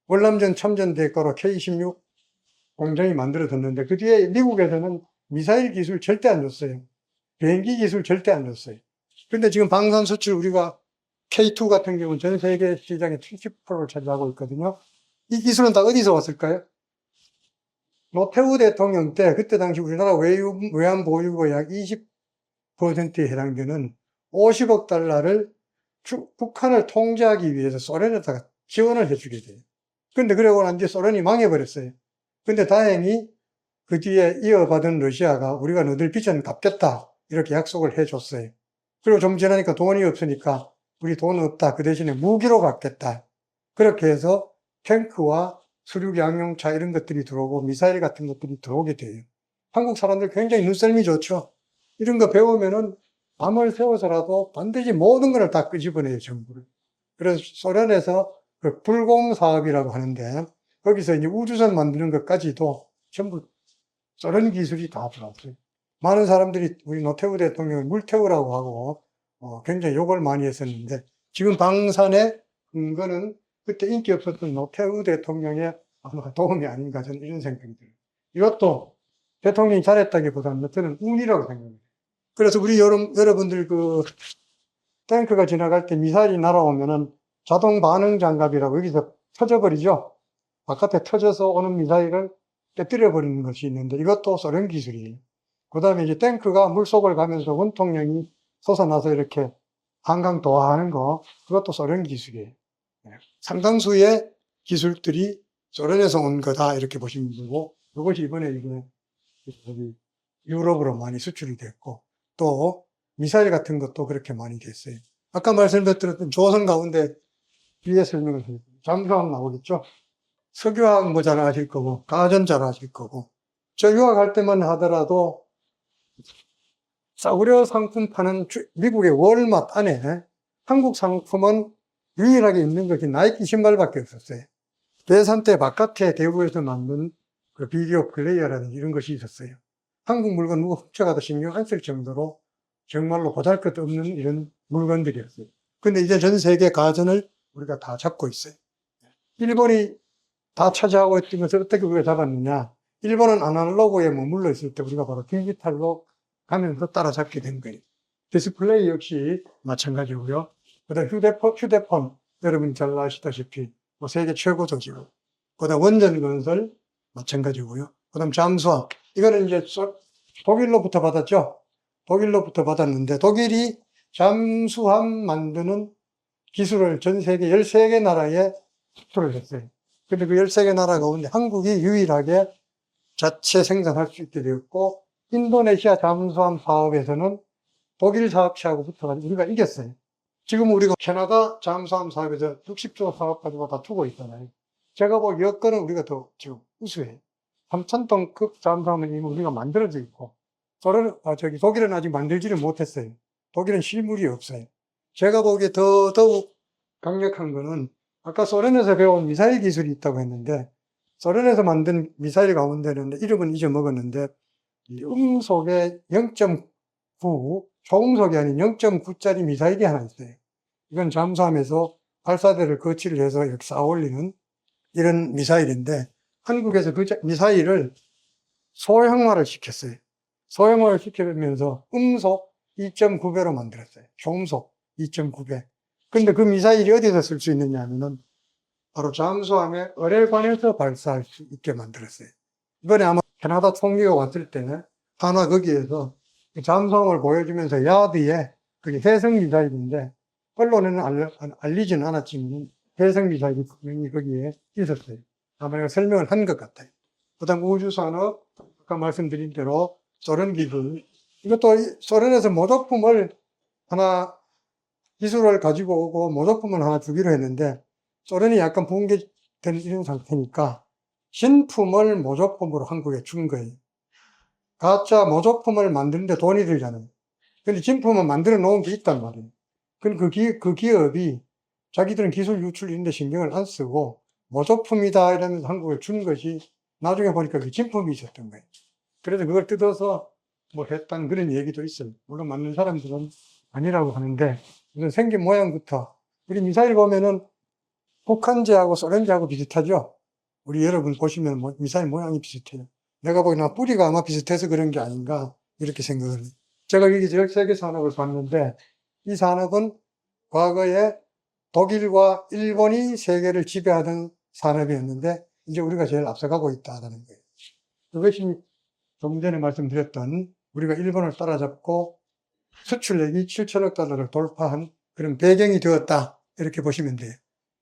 Speaker 2: 월남전 참전 대가로 K-16 공장이 만들어졌는데 그 뒤에 미국에서는 미사일 기술 절대 안 줬어요. 비행기 기술 절대 안 줬어요. 근데 지금 방산 수출 우리가 K2 같은 경우는 전 세계 시장의 70%를 차지하고 있거든요. 이 기술은 다 어디서 왔을까요? 노태우 대통령 때 그때 당시 우리나라 외환 보유고 약 20%에 해당되는 50억 달러를 북한을 통제하기 위해서 소련에다가 지원을 해주게 돼요. 근데 그러고 난 뒤에 소련이 망해버렸어요. 근데 다행히 그 뒤에 이어받은 러시아가 우리가 너들 빚은 갚겠다 이렇게 약속을 해줬어요. 그리고 좀 지나니까 돈이 없으니까 우리 돈 없다 그 대신에 무기로 갚겠다. 그렇게 해서 탱크와 수륙 양용차 이런 것들이 들어오고 미사일 같은 것들이 들어오게 돼요. 한국 사람들 굉장히 눈썰미 좋죠. 이런 거 배우면은 밤을 새워서라도 반드시 모든 걸 다 끄집어내요, 정부를. 그래서 소련에서 그 불공 사업이라고 하는데 거기서 이제 우주선 만드는 것까지도 전부 소련 기술이 다 들어왔어요. 많은 사람들이 우리 노태우 대통령을 물태우라고 하고 굉장히 욕을 많이 했었는데 지금 방산의 근거는 그때 인기 없었던 노태우 대통령의 아마 도움이 아닌가 저는 이런 생각이 들어요. 이것도 대통령이 잘했다기보다는 저는 운이라고 생각해요. 그래서 우리 여러분들 그 탱크가 지나갈 때 미사일이 날아오면은 자동 반응 장갑이라고 여기서 터져버리죠. 바깥에 터져서 오는 미사일을 깨뜨려 버리는 것이 있는데 이것도 소련 기술이에요. 그 다음에 이제 탱크가 물속을 가면서 원통령이 솟아나서 이렇게 한강 도하하는 거 그것도 소련 기술이에요. 상당수의 기술들이 소련에서 온 거다 이렇게 보시면 되고 이것이 이번에 여기 유럽으로 많이 수출이 됐고 또 미사일 같은 것도 그렇게 많이 됐어요. 아까 말씀드렸던 조선 가운데 뒤에 설명을 드릴게요. 잠수함 나오겠죠? 석유화학 뭐 잘 아실 거고 가전 잘 아실 거고 저 유학할 때만 하더라도 싸구려 상품 파는 미국의 월마트 안에 한국 상품은 유일하게 있는 것이 나이키 신발밖에 없었어요. 계산대 바깥에 대구에서 만든 그 비디오 플레이어라든지 이런 것이 있었어요. 한국 물건 누가 훔쳐가도 신경 안 쓸 정도로 정말로 보잘것없는 이런 물건들이었어요. 근데 이제 전 세계 가전을 우리가 다 잡고 있어요. 일본이 다 차지하고 있던 것을 어떻게 우리가 잡았느냐. 일본은 아날로그에 머물러 있을 때 우리가 바로 디지털로 가면서 따라잡게 된 거예요. 디스플레이 역시 마찬가지고요. 그다음 휴대폰 여러분 잘 아시다시피 뭐 세계 최고죠 지금. 그다음 원전 건설 마찬가지고요. 그다음 잠수함 이거는 이제 독일로부터 받았죠. 독일로부터 받았는데 독일이 잠수함 만드는 기술을 전 세계 13개 나라에 수출을 했어요. 근데 그 13개 나라 가운데 한국이 유일하게 자체 생산할 수 있게 되었고, 인도네시아 잠수함 사업에서는 독일 사업체하고 붙어가지고 우리가 이겼어요. 지금 우리가 캐나다 잠수함 사업에서 60조 사업 가지고 다 두고 있잖아요. 제가 보기 여건은 우리가 더 지금 우수해요. 3,000톤급 잠수함은 이미 우리가 만들어져 있고, 독일은 아직 만들지를 못했어요. 독일은 실물이 없어요. 제가 보기에 더욱 강력한 거는 아까 소련에서 배운 미사일 기술이 있다고 했는데, 소련에서 만든 미사일 가운데는 이름은 잊어먹었는데, 음속에 0.9, 초음속이 아닌 0.9짜리 미사일이 하나 있어요. 이건 잠수함에서 발사대를 거치를 해서 이렇게 쌓아 올리는 이런 미사일인데, 한국에서 그 미사일을 소형화를 시켰어요. 소형화를 시키면서 음속 2.9배로 만들었어요. 초음속 2.9배. 근데 그 미사일이 어디서 쓸 수 있느냐 하면은 바로 잠수함의 어뢰관에서 발사할 수 있게 만들었어요. 이번에 아마 캐나다 총리가 왔을 때는 하나 거기에서 잠수함을 보여주면서 야드에 그게 해성 미사일인데 언론에는 알리지는 않았지만 해성 미사일이 분명히 거기에 있었어요. 아마 내가 설명을 한 것 같아요. 그다음 우주산업 아까 말씀드린 대로 소련 기술 이것도 소련에서 모조품을 하나 기술을 가지고 오고 모조품을 하나 주기로 했는데 소련이 약간 붕괴된 이런 상태니까 신품을 모조품으로 한국에 준 거예요. 가짜 모조품을 만드는데 돈이 들잖아요. 근데 진품은 만들어 놓은 게 있단 말이에요. 그럼 그 기업이 자기들은 기술 유출 이런 데 신경을 안 쓰고 모조품이다 이러면서 한국에 준 것이 나중에 보니까 그 진품이 있었던 거예요. 그래서 그걸 뜯어서 뭐 했다는 그런 얘기도 있어요. 물론 맞는 사람들은 아니라고 하는데 우선 생긴 모양부터 우리 미사일 보면은 북한제하고 소련제하고 비슷하죠. 우리 여러분 보시면 미사일 모양이 비슷해요. 내가 보기에는 뿌리가 아마 비슷해서 그런 게 아닌가 이렇게 생각을 해요. 제가 여기 세계 산업을 봤는데 이 산업은 과거에 독일과 일본이 세계를 지배하던 산업이었는데 이제 우리가 제일 앞서가고 있다는 거예요. 그것이 조금 전에 말씀드렸던 우리가 일본을 따라잡고 수출액이 7천억 달러를 돌파한 그런 배경이 되었다 이렇게 보시면 돼요.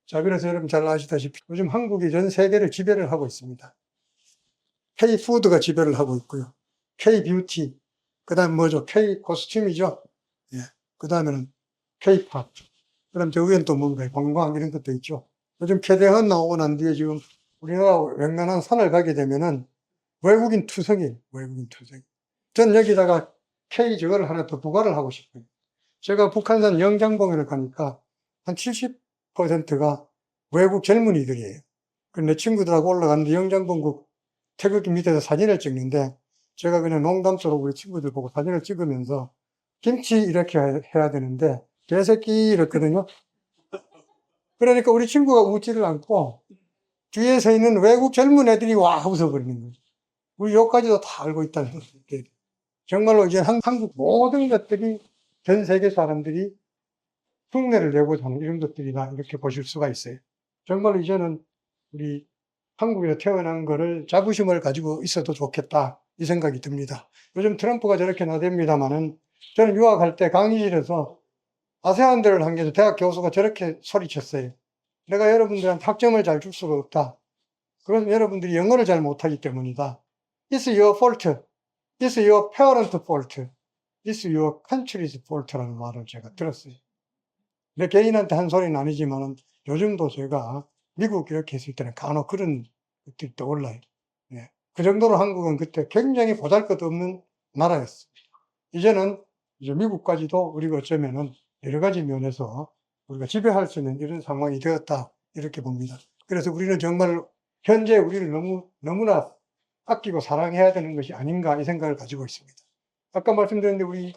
Speaker 2: 자, 그래서 여러분 잘 아시다시피 요즘 한국이 전 세계를 지배를 하고 있습니다. K-푸드가 지배를 하고 있고요. K-뷰티, 그 다음 뭐죠? K-코스튬이죠. 예. 그 다음에는 K-팝. 그 다음 저 위엔 또 뭔가요? 관광 이런 것도 있죠. 요즘 캐대헌 나오고 난 뒤에 지금 우리나라 웬만한 산을 가게 되면은 외국인 투성이에요. 외국인 투성이. 저는 여기다가 K 저거를 하나 더 부과를 하고 싶어요. 제가 북한산 영장봉에를 가니까 한 70%가 외국 젊은이들이에요. 내 친구들하고 올라갔는데 영장봉국 태극기 밑에서 사진을 찍는데 제가 그냥 농담처럼 우리 친구들 보고 사진을 찍으면서 김치 이렇게 해야 되는데 개새끼 이랬거든요. 그러니까 우리 친구가 웃지를 않고 뒤에 서 있는 외국 젊은 애들이 와 웃어버리는 거예요. 우리 여기까지도 다 알고 있다는 거예요. 정말로 이제 한국 모든 것들이 전 세계 사람들이 흉내를 내고자 하는 이런 것들이다 이렇게 보실 수가 있어요. 정말로 이제는 우리 한국에 태어난 거를 자부심을 가지고 있어도 좋겠다 이 생각이 듭니다. 요즘 트럼프가 저렇게 나댑니다마는 저는 유학할 때 강의실에서 아세안대를 한 게 대학 교수가 저렇게 소리쳤어요. 내가 여러분들한테 학점을 잘 줄 수가 없다. 그건 여러분들이 영어를 잘 못하기 때문이다. It's your fault. It's your parent fault. It's your country's fault라는 말을 제가 들었어요. 내 개인한테 한 소리는 아니지만 요즘도 제가 미국 이렇게 했을 때는 간혹 그런 것들이 떠올라요. 예. 그 정도로 한국은 그때 굉장히 보잘것없는 나라였어요. 이제는 이제 미국까지도 우리가 어쩌면은 여러 가지 면에서 우리가 지배할 수 있는 이런 상황이 되었다 이렇게 봅니다. 그래서 우리는 정말 현재 우리를 너무나 아끼고 사랑해야 되는 것이 아닌가 이 생각을 가지고 있습니다. 아까 말씀드렸는데 우리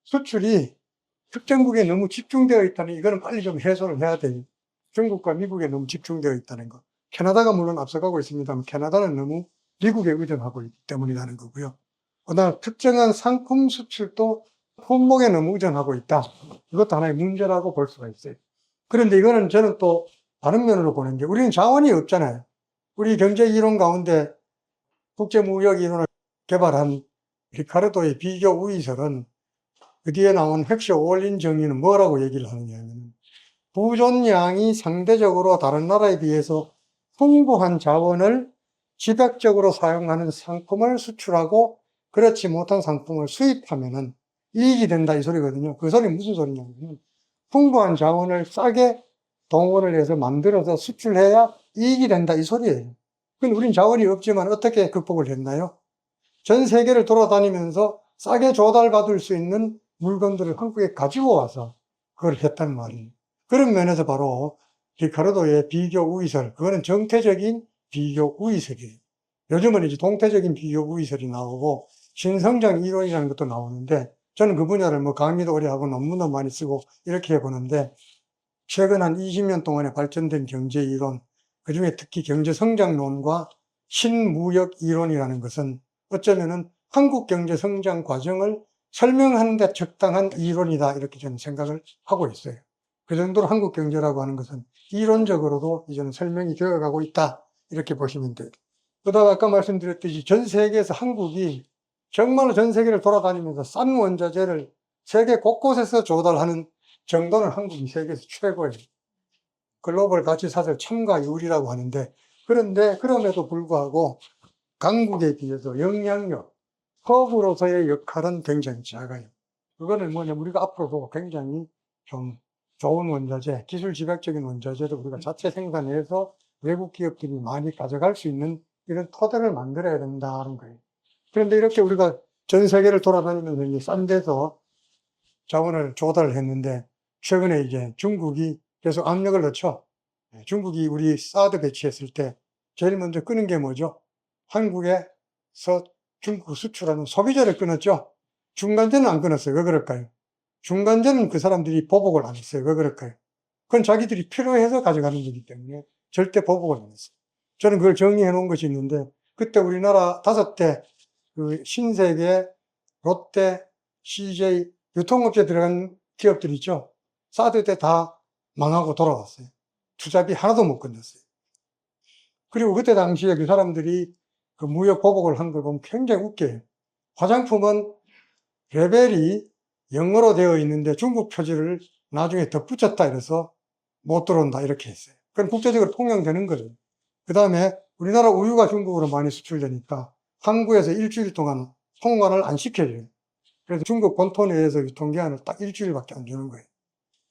Speaker 2: 수출이 특정국에 너무 집중되어 있다니 이거는 빨리 좀 해소를 해야 돼요. 중국과 미국에 너무 집중되어 있다는 것. 캐나다가 물론 앞서가고 있습니다만 캐나다는 너무 미국에 의존하고 있기 때문이라는 거고요. 그다음 특정한 상품 수출도 품목에 너무 의존하고 있다. 이것도 하나의 문제라고 볼 수가 있어요. 그런데 이거는 저는 또 다른 면으로 보는 게 우리는 자원이 없잖아요. 우리 경제 이론 가운데 국제무역 이론을 개발한 리카르도의 비교 우위설은 그 뒤에 나온 획시 오월린 정의는 뭐라고 얘기를 하느냐면 부존량이 상대적으로 다른 나라에 비해서 풍부한 자원을 집약적으로 사용하는 상품을 수출하고 그렇지 못한 상품을 수입하면은 이익이 된다 이 소리거든요. 그 소리는 무슨 소리냐면 풍부한 자원을 싸게 동원을 해서 만들어서 수출해야 이익이 된다 이 소리예요. 근데 우린 자원이 없지만 어떻게 극복을 했나요? 전 세계를 돌아다니면서 싸게 조달받을 수 있는 물건들을 한국에 가지고 와서 그걸 했단 말이에요. 그런 면에서 바로 리카르도의 비교 우위설, 그거는 정태적인 비교 우위설이에요. 요즘은 이제 동태적인 비교 우위설이 나오고 신성장 이론이라는 것도 나오는데 저는 그 분야를 뭐 강의도 오래 하고 논문도 많이 쓰고 이렇게 해보는데 최근 한 20년 동안에 발전된 경제 이론, 그 중에 특히 경제 성장론과 신무역 이론이라는 것은 어쩌면은 한국 경제 성장 과정을 설명하는 데 적당한 이론이다 이렇게 저는 생각을 하고 있어요. 그 정도로 한국 경제라고 하는 것은 이론적으로도 이제는 설명이 되어가고 있다 이렇게 보시면 돼요. 그다음 아까 말씀드렸듯이 전 세계에서 한국이 정말로 전 세계를 돌아다니면서 싼 원자재를 세계 곳곳에서 조달하는 정도는 한국이 세계에서 최고예요. 글로벌 가치 사슬 첨가율이라고 하는데 그런데 그럼에도 불구하고 강국에 비해서 영향력, 허브로서의 역할은 굉장히 작아요. 그거는 뭐냐면 우리가 앞으로도 굉장히 좀 좋은 원자재, 기술 집약적인 원자재를 우리가 자체 생산해서 외국 기업들이 많이 가져갈 수 있는 이런 토대를 만들어야 된다는 거예요. 그런데 이렇게 우리가 전 세계를 돌아다니면서 이제 싼 데서 자원을 조달을 했는데 최근에 이제 중국이 계속 압력을 넣죠. 중국이 우리 사드 배치했을 때 제일 먼저 끄는 게 뭐죠? 한국에서 중국 수출하는 소비자를 끊었죠. 중간재는 안 끊었어요. 왜 그럴까요? 중간재는 그 사람들이 보복을 안 했어요. 왜 그럴까요? 그건 자기들이 필요해서 가져가는 거기 때문에 절대 보복을 안 했어요. 저는 그걸 정리해 놓은 것이 있는데 그때 우리나라 5대 그 신세계, 롯데, CJ 유통업체 들어간 기업들 있죠. 사드 때 다 망하고 돌아왔어요. 투자비 하나도 못 건졌어요. 그리고 그때 당시에 그 사람들이 그 무역 보복을 한 걸 보면 굉장히 웃겨요. 화장품은 레벨이 영어로 되어 있는데 중국 표지를 나중에 덧붙였다 이래서 못 들어온다 이렇게 했어요. 그럼 국제적으로 통용되는 거죠. 그 다음에 우리나라 우유가 중국으로 많이 수출되니까 항구에서 일주일 동안 통관을 안 시켜줘요. 그래서 중국 본토 내에서 유통기한을 딱 일주일밖에 안 주는 거예요.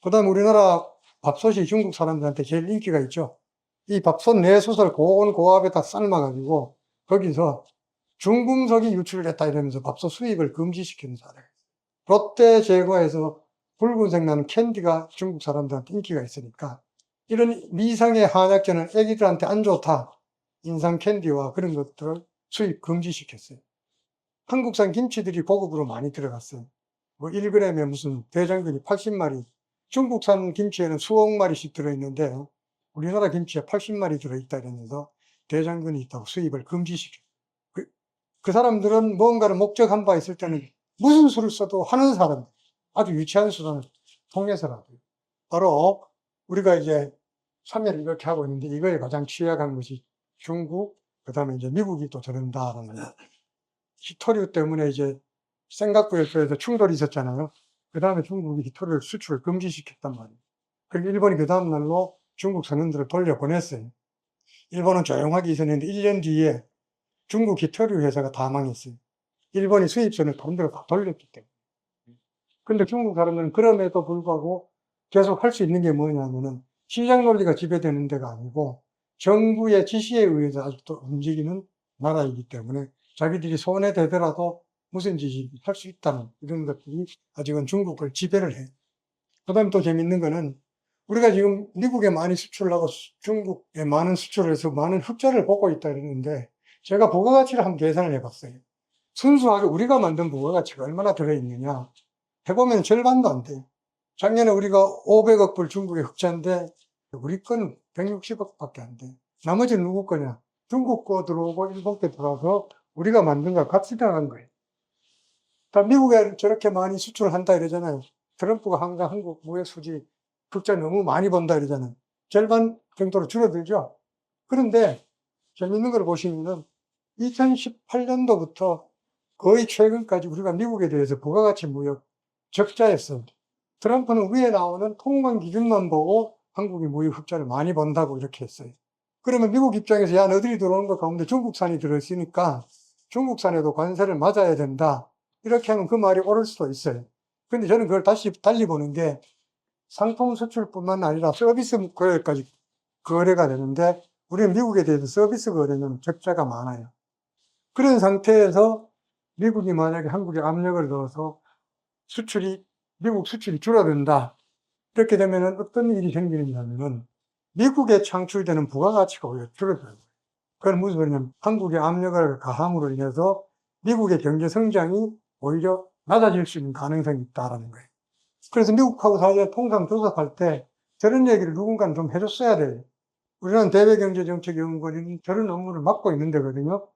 Speaker 2: 그 다음에 우리나라 밥솥이 중국 사람들한테 제일 인기가 있죠. 이 밥솥 내수설 고온 고압에다 삶아가지고 거기서 중금속이 유출됐다 이러면서 밥솥 수입을 금지시키는 사례가 있어요. 롯데 제과에서 붉은색 나는 캔디가 중국 사람들한테 인기가 있으니까 이런 미상의 한약재는 애기들한테 안 좋다. 인상 캔디와 그런 것들을 수입 금지시켰어요. 한국산 김치들이 고급으로 많이 들어갔어요. 뭐 1g에 무슨 대장균이 80마리, 중국산 김치에는 수억 마리씩 들어있는데 우리나라 김치에 80마리 들어있다 이러면서 대장균이 있다고 수입을 금지시켜요. 그 사람들은 뭔가를 목적한 바 있을 때는 무슨 수를 써도 하는 사람, 아주 유치한 수단을 통해서라도. 바로 우리가 이제 참여를 이렇게 하고 있는데 이거에 가장 취약한 것이 중국, 그 다음에 이제 미국이 또 저런다라는 히토류 때문에 이제 생각구에서 충돌이 있었잖아요. 그 다음에 중국이 히토류를 수출을 금지시켰단 말이에요. 그리고 일본이 그 다음 날로 중국 선원들을 돌려보냈어요. 일본은 조용하게 있었는데 1년 뒤에 중국 히토류 회사가 다 망했어요. 일본이 수입선을 돈대로 다 돌렸기 때문에. 근데 중국 사람들은 그럼에도 불구하고 계속 할 수 있는 게 뭐냐면은 시장 논리가 지배되는 데가 아니고 정부의 지시에 의해서 아직도 움직이는 나라이기 때문에 자기들이 손에 대더라도 무슨 짓이 할 수 있다는 이런 것들이 아직은 중국을 지배를 해요. 그 다음에 또 재밌는 거는 우리가 지금 미국에 많이 수출을 하고 중국에 많은 수출을 해서 많은 흑자를 보고 있다 이러는데 제가 부가가치를 한번 계산을 해봤어요. 순수하게 우리가 만든 부가가치가 얼마나 들어있느냐 해보면 절반도 안 돼요. 작년에 우리가 500억 불 중국에 흑자인데 우리 거는 160억밖에 안 돼. 나머지는 누구 거냐? 중국 거 들어오고 일본 거 들어와서 우리가 만든 거 같이 들어간 거예요. 다 미국에 저렇게 많이 수출을 한다 이러잖아요. 트럼프가 항상 한국 무역 수지 흑자 너무 많이 번다 이러잖아요. 절반 정도로 줄어들죠. 그런데 재밌는 걸 보시면은 2018년도부터 거의 최근까지 우리가 미국에 대해서 부가가치 무역 적자였어. 트럼프는 위에 나오는 통관 기준만 보고 한국이 무역 흑자를 많이 번다고 이렇게 했어요. 그러면 미국 입장에서 야, 너들이 들어오는 거 가운데 중국산이 들어있으니까 중국산에도 관세를 맞아야 된다. 이렇게 하면 그 말이 옳을 수도 있어요. 근데 저는 그걸 다시 달리 보는 게 상품 수출뿐만 아니라 서비스 거래까지 거래가 되는데 우리는 미국에 대해서 서비스 거래는 적자가 많아요. 그런 상태에서 미국이 만약에 한국에 압력을 넣어서 미국 수출이 줄어든다. 이렇게 되면은 어떤 일이 생기느냐면은 미국에 창출되는 부가가치가 오히려 줄어들어요. 그건 무슨 소리냐면 한국에 압력을 가함으로 인해서 미국의 경제 성장이 오히려 낮아질 수 있는 가능성이 있다라는 거예요. 그래서 미국하고 사이에 통상 조사할 때 저런 얘기를 누군가는 좀 해줬어야 돼요. 우리는 대외경제정책연구원이 저런 업무를 맡고 있는 데거든요.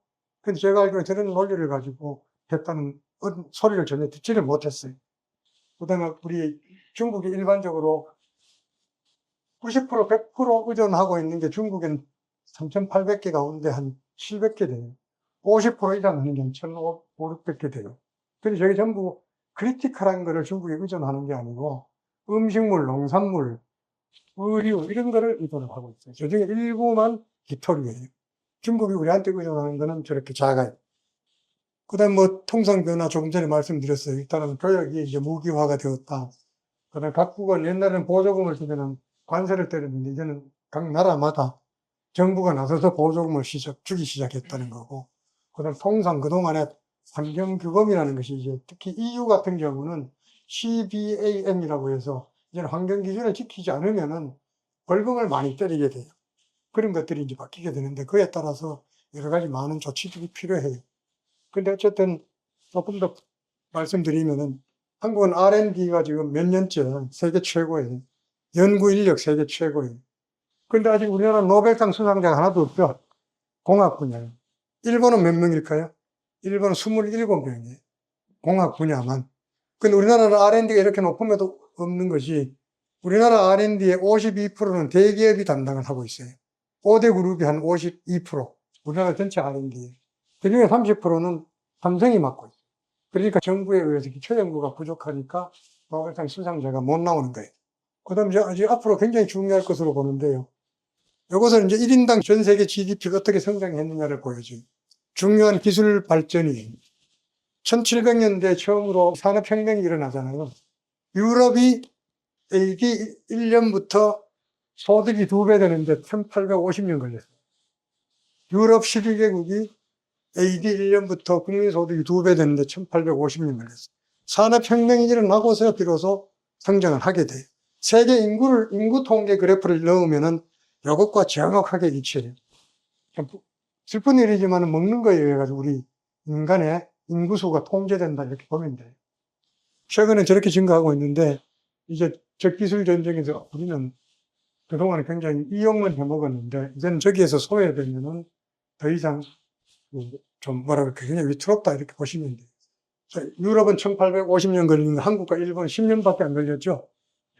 Speaker 2: 근데 제가 알기로 저런 논리를 가지고 했다는 소리를 전혀 듣지를 못했어요. 그 다음에 우리 중국이 일반적으로 90%, 100% 의존하고 있는 게 중국엔 3,800개 가운데 한 700개 돼요. 50% 이상 하는 게 한 1,500개 돼요. 근데 저게 전부 크리티컬한 거를 중국에 의존하는 게 아니고 음식물, 농산물, 의류 이런 거를 의존을 하고 있어요. 저 중에 일부만 기토류예요. 중국이 우리한테 의존하는 거는 저렇게 작아요. 그 다음 통상 변화 조금 전에 말씀드렸어요. 일단은 교역이 이제 무기화가 되었다. 그 다음에 각국은 옛날에는 보조금을 주면은 관세를 때렸는데 이제는 각 나라마다 정부가 나서서 보조금을 주기 시작했다는 거고. 그 다음 통상 그동안에 환경규범이라는 것이 이제 특히 EU 같은 경우는 CBAM이라고 해서 이제는 환경기준을 지키지 않으면은 벌금을 많이 때리게 돼요. 그런 것들이 이제 바뀌게 되는데 그에 따라서 여러 가지 많은 조치들이 필요해요. 근데 어쨌든 조금 더 말씀드리면은 한국은 R&D가 지금 몇 년째 세계 최고예요. 연구 인력 세계 최고예요. 근데 아직 우리나라는 노벨상 수상자가 하나도 없죠. 공학 분야에. 일본은 몇 명일까요? 일본은 27명이에요. 공학 분야만. 근데 우리나라는 R&D가 이렇게 높음에도 없는 것이 우리나라 R&D의 52%는 대기업이 담당을 하고 있어요. 5대 그룹이 한 52%. 우리나라 전체 R&D에. 그 중에 30%는 삼성이 맡고 있어요. 그러니까 정부에 의해서 기초연구가 부족하니까 노벨상 수상자가 못 나오는 거예요. 그 다음 이제 앞으로 굉장히 중요할 것으로 보는데요. 이것은 이제 1인당 전 세계 GDP가 어떻게 성장했느냐를 보여줘요. 중요한 기술 발전이 1700년대 처음으로 산업혁명이 일어나잖아요. 유럽이 AD 1년부터 소득이 2배 되는데 1850년 걸렸어요. 유럽 12개국이 AD 1년부터 국민소득이 2배 되는데 1850년 걸렸어요. 산업혁명이 일어나고서 비로소 성장을 하게 돼요. 세계 인구 통계 그래프를 넣으면은 이것과 정확하게 일치해요. 슬픈 일이지만 먹는 거에 의해 가지고 우리 인간의 인구수가 통제된다 이렇게 보면 돼요. 최근에 저렇게 증가하고 있는데 이제 적기술 전쟁에서 우리는 그동안 굉장히 이용만 해먹었는데 이제는 저기에서 소외되면은 더 이상 좀 뭐라 그럴까 굉장히 위태롭다 이렇게 보시면 돼요. 유럽은 1850년 걸린 거 한국과 일본 10년밖에 안 걸렸죠.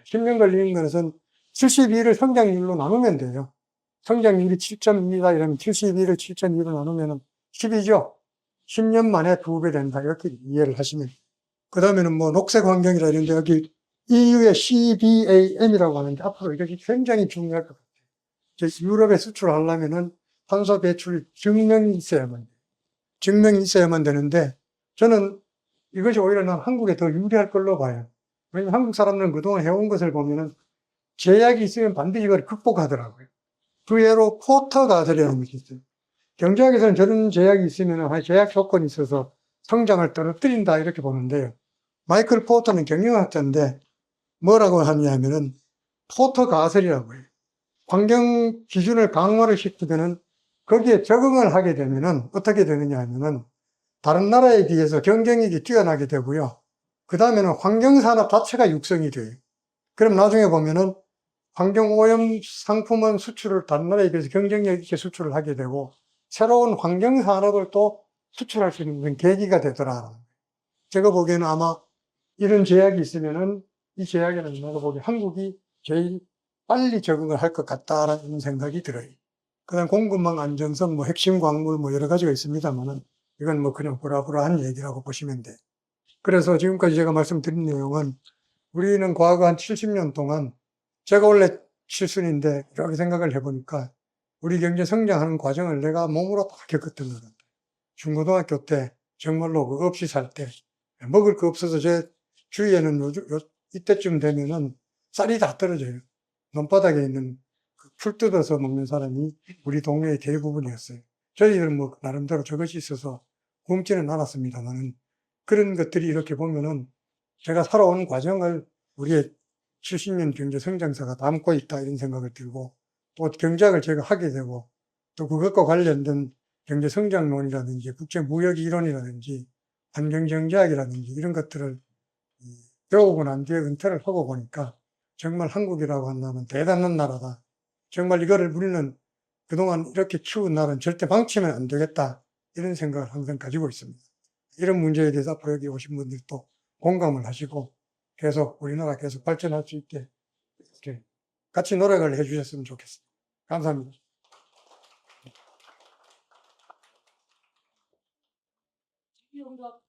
Speaker 2: 10년 걸리는 것은 72를 성장률로 나누면 돼요. 성장률이 7.2다 이러면 72를 7.2로 나누면 10이죠. 10년 만에 2배 된다 이렇게 이해를 하시면. 그 다음에는 녹색 환경이라 이런데 여기 EU의 CBAM이라고 하는데 앞으로 이것이 굉장히 중요할 것 같아요. 유럽에 수출하려면은 탄소 배출 증명이 있어야만 돼요. 증명이 있어야만 되는데 저는 이것이 오히려 난 한국에 더 유리할 걸로 봐요. 왜냐면 한국 사람들은 그동안 해온 것을 보면은 제약이 있으면 반드시 이걸 극복하더라고요. 그 예로 포터 가설이라는 것이 있어요. 경제학에서는 저런 제약이 있으면 제약 조건이 있어서 성장을 떨어뜨린다 이렇게 보는데요. 마이클 포터는 경영학자인데 뭐라고 하냐면은 포터 가설이라고 해요. 환경 기준을 강화를 시키면은 거기에 적응을 하게 되면은 어떻게 되느냐 하면은 다른 나라에 비해서 경쟁력이 뛰어나게 되고요. 그 다음에는 환경산업 자체가 육성이 돼요. 그럼 나중에 보면은 환경오염 상품은 수출을 다른 나라에 비해서 경쟁력 있게 수출을 하게 되고 새로운 환경산업을 또 수출할 수 있는 계기가 되더라. 제가 보기에는 아마 이런 제약이 있으면은 이 제약에는 내가 보기에 한국이 제일 빨리 적응을 할 것 같다라는 생각이 들어요. 그다음 공급망 안정성, 뭐 핵심 광물 뭐 여러 가지가 있습니다만은 이건 뭐 그냥 보라보라한 얘기라고 보시면 돼. 그래서 지금까지 제가 말씀드린 내용은 우리는 과거 한 70년 동안 제가 원래 칠순인데 이렇게 생각을 해보니까 우리 경제 성장하는 과정을 내가 몸으로 다 겪었던 것 같아요. 중고등학교 때 정말로 그거 없이 살 때 먹을 거 없어서 제 주위에는 이때쯤 되면은 쌀이 다 떨어져요. 논바닥에 있는 그풀 뜯어서 먹는 사람이 우리 동네의 대부분이었어요. 저희들은 뭐 나름대로 저것이 있어서 굶지는 않았습니다만은 그런 것들이 이렇게 보면은 제가 살아온 과정을 우리의 70년 경제 성장사가 담고 있다 이런 생각을 들고 또 경제학을 제가 하게 되고 또 그것과 관련된 경제 성장론이라든지 국제 무역 이론이라든지 환경 경제학이라든지 이런 것들을 배우고 난 뒤에 은퇴를 하고 보니까 정말 한국이라고 한다면 대단한 나라다. 정말 이거를 우리는 그동안 이렇게 키운 나라는 절대 방치하면 안 되겠다. 이런 생각을 항상 가지고 있습니다. 이런 문제에 대해서 앞으로 여기 오신 분들도 공감을 하시고 계속 우리나라 계속 발전할 수 있게 이렇게 같이 노력을 해 주셨으면 좋겠습니다. 감사합니다.
Speaker 1: 이용자